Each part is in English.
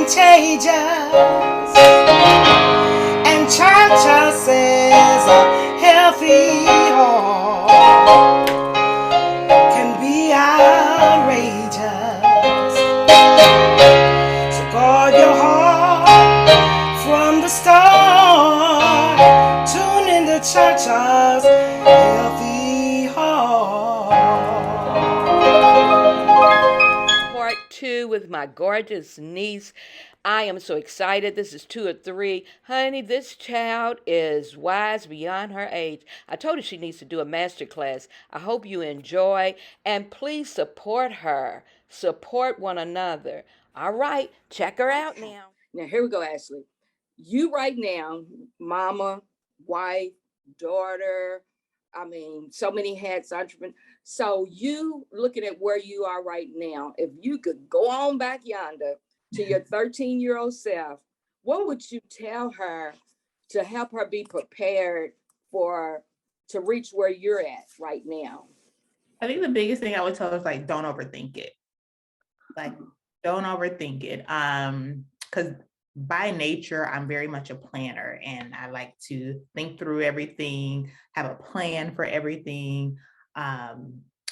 contagious, and churches is a healthy heart can be outrageous. So guard your heart from the start. Tune in to churches healthy heart. Part two with my gorgeous niece. I am so excited. This is two or three. Honey, this child is wise beyond her age. I told her she needs to do a master class. I hope you enjoy and please support her. Support one another. All right, check her out now. Now, here we go, Ashley. You right now, mama, wife, daughter, I mean, so many hats, entrepreneur. So you looking at where you are right now, if you could go on back yonder to your 13-year-old self, what would you tell her to help her be prepared for to reach where you're at right now? I think the biggest thing I would tell her is like, don't overthink it. Like, don't overthink it. Because by nature, I'm very much a planner and I like to think through everything, have a plan for everything.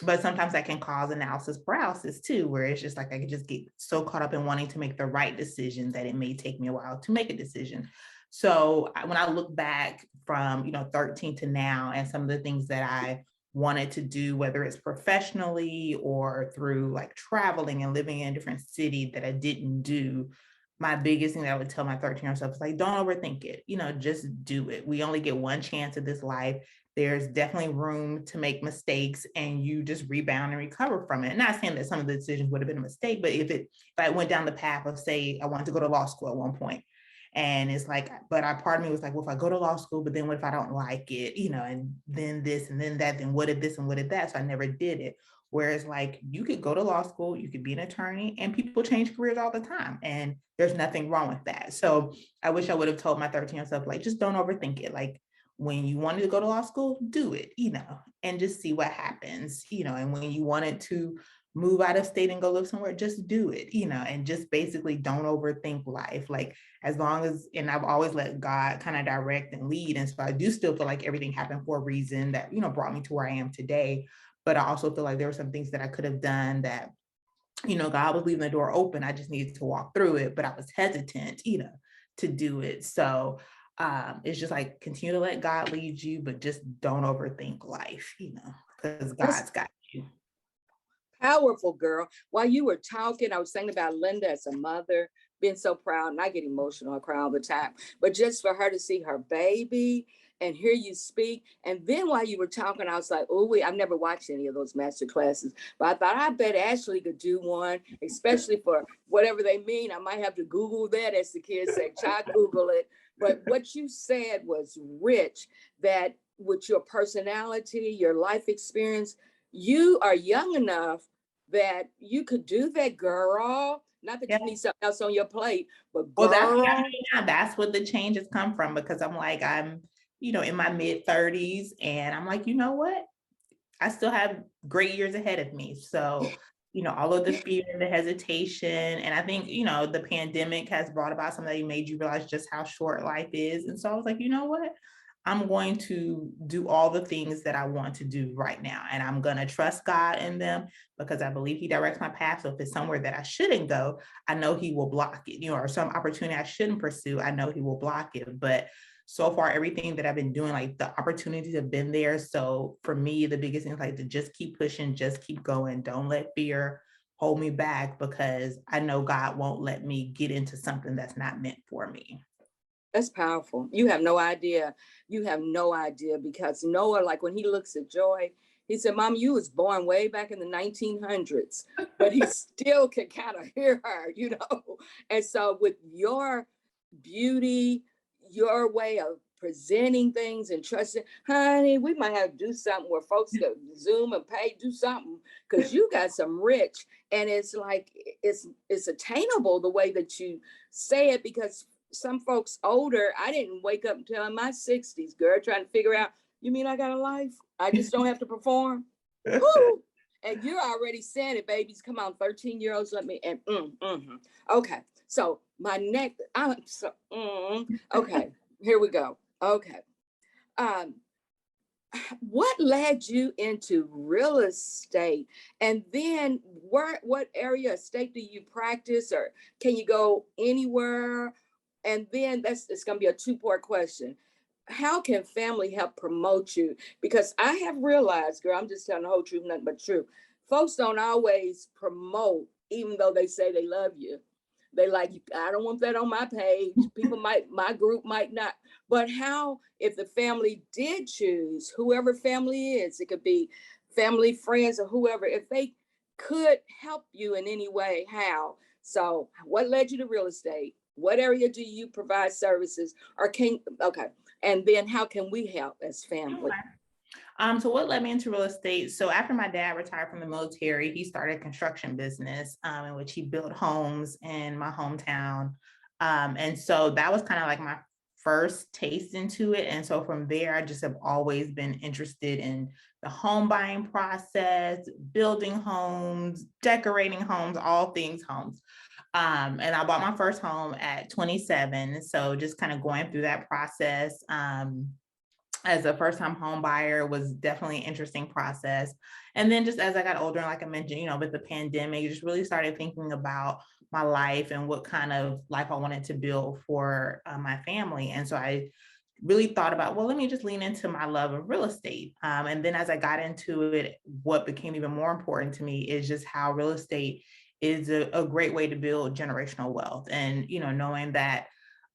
But sometimes that can cause analysis paralysis too, where it's just like I can just get so caught up in wanting to make the right decision that it may take me a while to make a decision. So when I look back from 13 to now and some of the things that I wanted to do, whether it's professionally or through like traveling and living in a different city that I didn't do, my biggest thing that I would tell my 13-year-old self is like, don't overthink it, just do it. We only get one chance at this life. There's definitely room to make mistakes and you just rebound and recover from it. And not saying that some of the decisions would have been a mistake, but if I went down the path of, say, I wanted to go to law school at one point, and it's like, but part of me was like, well, if I go to law school, but then what if I don't like it, and then this and then that, then what if this and what if that? So I never did it. Whereas like you could go to law school, you could be an attorney, and people change careers all the time. And there's nothing wrong with that. So I wish I would have told my 13-year-old self, like, just don't overthink it. Like when you wanted to go to law school, do it, and just see what happens, and when you wanted to move out of state and go live somewhere, just do it, and just basically don't overthink life. Like as long as, and I've always let God kind of direct and lead. And so I do still feel like everything happened for a reason that, brought me to where I am today. But I also feel like there were some things that I could have done that, God was leaving the door open. I just needed to walk through it, but I was hesitant, to do it. So it's just like continue to let God lead you, but just don't overthink life, because God's got you. Powerful, girl. While you were talking, I was thinking about Linda as a mother, being so proud, and I get emotional, I cry all the time. But just for her to see her baby and hear you speak. And then while you were talking, I was like, oh, I've never watched any of those master classes, but I thought I bet Ashley could do one, especially for whatever they mean. I might have to Google that, as the kids say, try Google it. But what you said was rich, that with your personality, your life experience, you are young enough that you could do that, girl. Not that you need something else on your plate, but girl. Well, that's what the changes come from, because I'm like, I'm, in my mid 30s, and I'm like, you know what? I still have great years ahead of me. So, all of the fear, the hesitation, and I think, the pandemic has brought about something that made you realize just how short life is. And so I was like, you know what? I'm going to do all the things that I want to do right now. And I'm going to trust God in them because I believe he directs my path. So if it's somewhere that I shouldn't go, I know he will block it, or some opportunity I shouldn't pursue, I know he will block it. But so far, everything that I've been doing, like the opportunities have been there. So for me, the biggest thing is like to just keep pushing, just keep going. Don't let fear hold me back, because I know God won't let me get into something that's not meant for me. That's powerful. You have no idea. You have no idea, because Noah, like when he looks at Joy, he said, Mom, you was born way back in the 1900s, but he still can kind of hear her, And so with your beauty, your way of presenting things and trusting, honey, we might have to do something where folks go Zoom and pay, do something, because you got some rich, and it's like, it's attainable the way that you say it, because some folks older, I didn't wake up until in my 60s, girl, trying to figure out, you mean I got a life? I just don't have to perform? Woo! And you're already saying it, babies. Come on, 13-year-olds, let me, and okay. So my next, okay, here we go. Okay. Um, what led you into real estate? And then what area of state do you practice, or can you go anywhere? And then it's going to be a two-part question. How can family help promote you? Because I have realized, girl, I'm just telling the whole truth, nothing but truth. Folks don't always promote, even though they say they love you. They like, I don't want that on my page. People might, my group might not. But how, if the family did choose, whoever family is, it could be family, friends, or whoever, if they could help you in any way, how? So what led you to real estate? What area do you provide services? Or okay. And then how can we help as family? So what led me into real estate? So after my dad retired from the military, he started a construction business in which he built homes in my hometown. And so that was kind of like my first taste into it. And so from there, I just have always been interested in the home buying process, building homes, decorating homes, all things homes. And I bought my first home at 27. So just kind of going through that process. As a first-time home buyer was definitely an interesting process. And then just as I got older, like I mentioned, with the pandemic, I just really started thinking about my life and what kind of life I wanted to build for my family. And so I really thought about, well, let me just lean into my love of real estate. And then as I got into it, what became even more important to me is just how real estate is a great way to build generational wealth. And, knowing that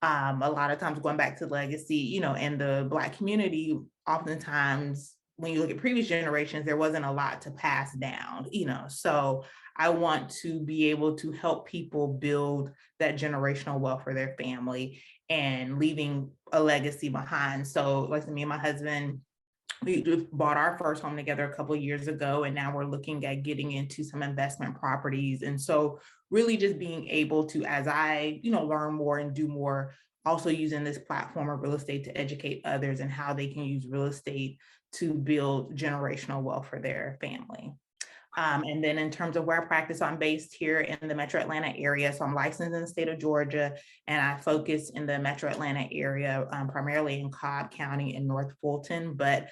a lot of times going back to legacy, in the Black community, oftentimes when you look at previous generations, there wasn't a lot to pass down, so I want to be able to help people build that generational wealth for their family and leaving a legacy behind. So like me and my husband, we just bought our first home together a couple of years ago, and now we're looking at getting into some investment properties. And so really just being able to, as I, learn more and do more, also using this platform of real estate to educate others and how they can use real estate to build generational wealth for their family. And then in terms of where I practice, I'm based here in the Metro Atlanta area. So I'm licensed in the state of Georgia, and I focus in the Metro Atlanta area, primarily in Cobb County and North Fulton. But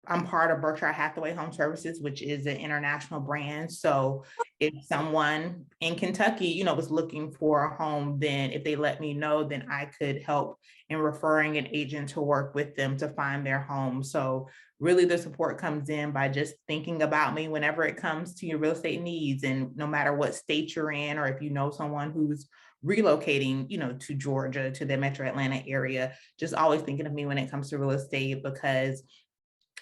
I'm part of Berkshire Hathaway Home Services, which is an international brand. So if someone in Kentucky, was looking for a home, then if they let me know, then I could help in referring an agent to work with them to find their home. So really the support comes in by just thinking about me whenever it comes to your real estate needs. And no matter what state you're in, or if you know someone who's relocating, to Georgia, to the Metro Atlanta area, just always thinking of me when it comes to real estate, because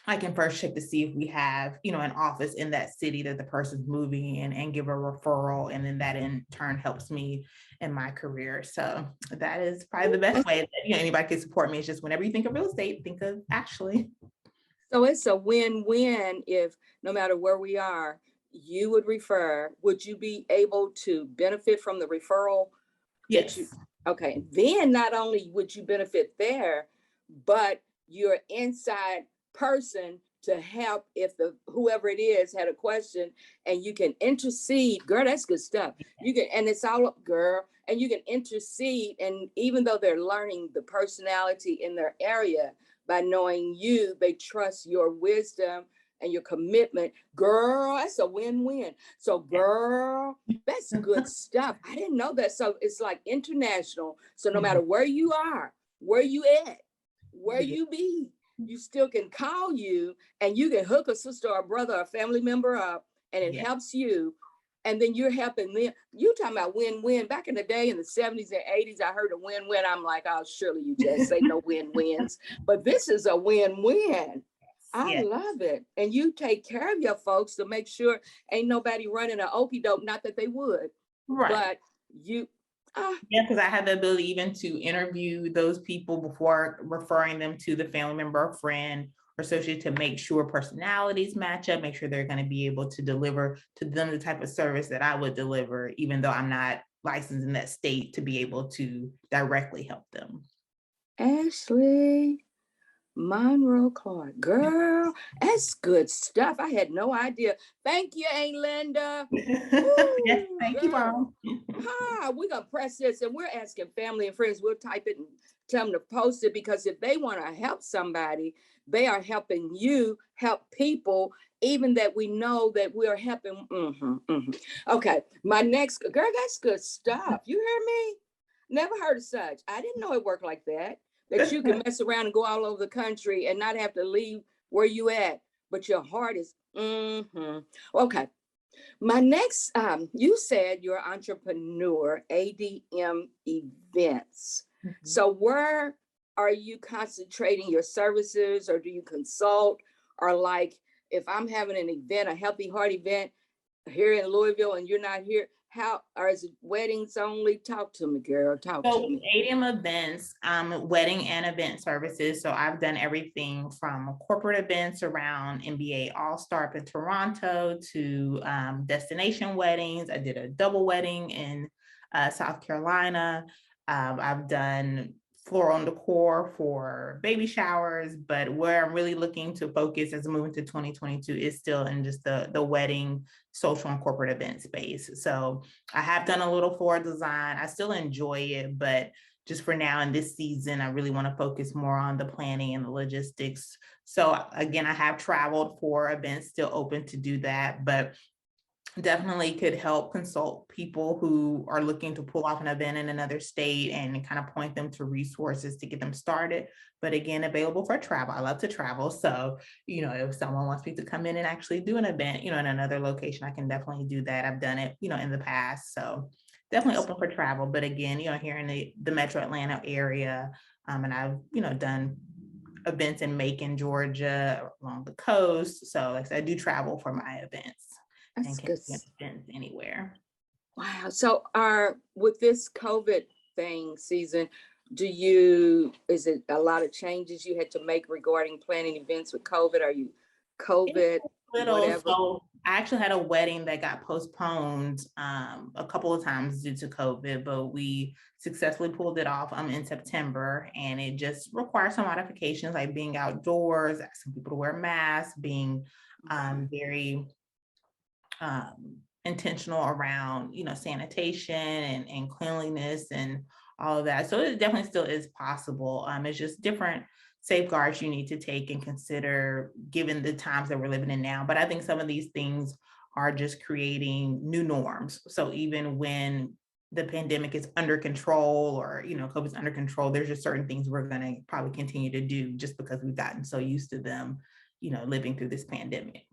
I can first check to see if we have, an office in that city that the person's moving in and give a referral. And then that in turn helps me in my career. So that is probably the best way that, anybody can support me. It's just whenever you think of real estate, think of Ashley. So it's a win-win. If no matter where we are, you would refer, would you be able to benefit from the referral? Yes. Okay. Then not only would you benefit there, but you're inside person to help if whoever it is had a question, and you can intercede. Girl, that's good stuff. You can, and it's all up, girl, and you can intercede. And even though they're learning the personality in their area, by knowing you, they trust your wisdom and your commitment. Girl, that's a win-win. So girl, that's good stuff. I didn't know that. So it's like international. So no matter where you are, where you at, where you be, you still can call you, and you can hook a sister or a brother or a family member up, and it helps you. And then you're helping them. You talking about win-win. Back in the day, in the 70s and 80s, I heard a win-win. I'm like, oh, surely you just say no win-wins. But this is a win-win. I love it. And you take care of your folks to make sure ain't nobody running an okie doke. Not that they would. Right. But you... because I had the ability even to interview those people before referring them to the family member or friend or associate to make sure personalities match up, make sure they're going to be able to deliver to them the type of service that I would deliver, even though I'm not licensed in that state, to be able to directly help them. Ashley, Monroe Clark, girl, that's good stuff. I had no idea. Thank you, Aunt Linda. Yes, Woo, thank you, girl. Mom. We're gonna press this, and we're asking family and friends. We'll type it and tell them to post it, because if they want to help somebody, they are helping you help people, even that we know that we are helping. Okay, my next girl, that's good stuff. You hear me? Never heard of such. I didn't know it worked like that. That you can mess around and go all over the country and not have to leave where you at, but your heart is. Okay. My next, you said you're an entrepreneur, ADM events. So where are you concentrating your services, or do you consult? Or like, if I'm having an event, a healthy heart event here in Louisville, and you're not here, how, or is it weddings only? Talk to me, girl. Talk So to me. ADM events, wedding and event services. So I've done everything from corporate events around NBA All-Star up in Toronto to destination weddings. I did a double wedding in South Carolina. I've done floral decor for baby showers, but where I'm really looking to focus as I move into 2022 is still in just the wedding, social, and corporate event space. So I have done a little floral design. I still enjoy it, but just for now in this season, I really want to focus more on the planning and the logistics. So again, I have traveled for events, still open to do that, but definitely could help consult people who are looking to pull off an event in another state and kind of point them to resources to get them started. But again, available for travel. I love to travel. So, if someone wants me to come in and actually do an event, in another location, I can definitely do that. I've done it, in the past. So definitely open for travel. But again, here in the Metro Atlanta area, and I've, done events in Macon, Georgia, along the coast. So like I said, I do travel for my events. That's And good. can events anywhere. Wow. So with this COVID thing season, is it a lot of changes you had to make regarding planning events with COVID? Are you COVID, whatever? So I actually had a wedding that got postponed a couple of times due to COVID, but we successfully pulled it off in September, and it just requires some modifications, like being outdoors, asking people to wear masks, being very intentional around, sanitation and cleanliness and all of that. So it definitely still is possible. It's just different safeguards you need to take and consider given the times that we're living in now. But I think some of these things are just creating new norms. So even when the pandemic is under control, or, COVID's under control, there's just certain things we're going to probably continue to do just because we've gotten so used to them, living through this pandemic.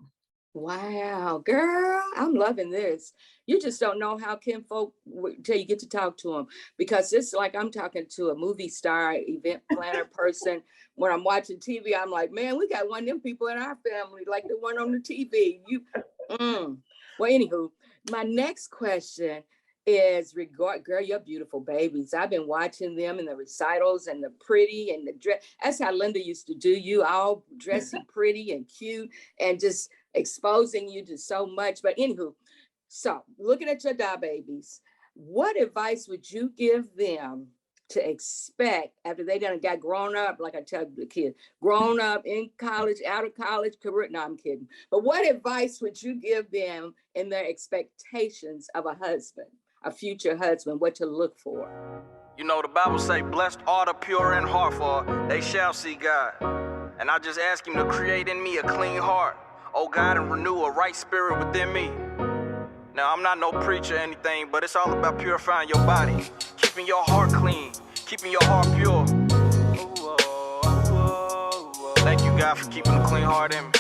Wow, girl, I'm loving this. You just don't know how kinfolk till you get to talk to them, because it's like I'm talking to a movie star, event planner person. When I'm watching TV, I'm like, man, we got one of them people in our family, like the one on the TV. Well, anywho, my next question is girl, you're beautiful babies. I've been watching them in the recitals and the pretty and the dress. That's how Linda used to do you, all dressy, pretty and cute, and just exposing you to so much. But anywho, so looking at your da babies, what advice would you give them to expect after they done got grown up? Like I tell the kids, grown up, in college, out of college, career. No, I'm kidding. But what advice would you give them in their expectations of a husband, a future husband, what to look for? The Bible say, blessed are the pure in heart, for they shall see God. And I just ask him to create in me a clean heart, oh God, and renew a right spirit within me. Now, I'm not no preacher or anything, but it's all about purifying your body, keeping your heart clean, keeping your heart pure. Thank you, God, for keeping a clean heart in me.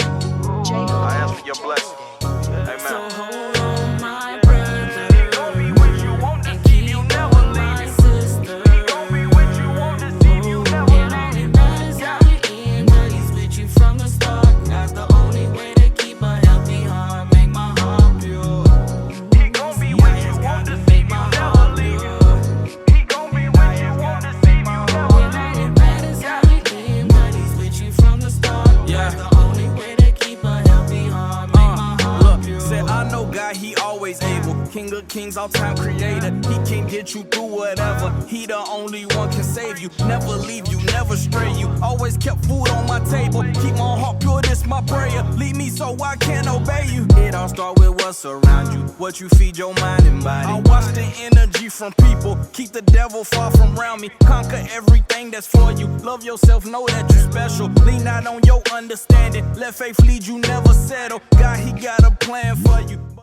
I ask for your blessing. Amen. King of kings, all-time creator. He can get you through whatever. He the only one can save you. Never leave you, never stray you. Always kept food on my table. Keep my heart pure, this my prayer. Lead me so I can obey you. It all start with what's around you, what you feed your mind and body. I watch the energy from people. Keep the devil far from around me. Conquer everything that's for you. Love yourself, know that you're special. Lean out on your understanding. Let faith lead you, never settle. God, he got a plan for you.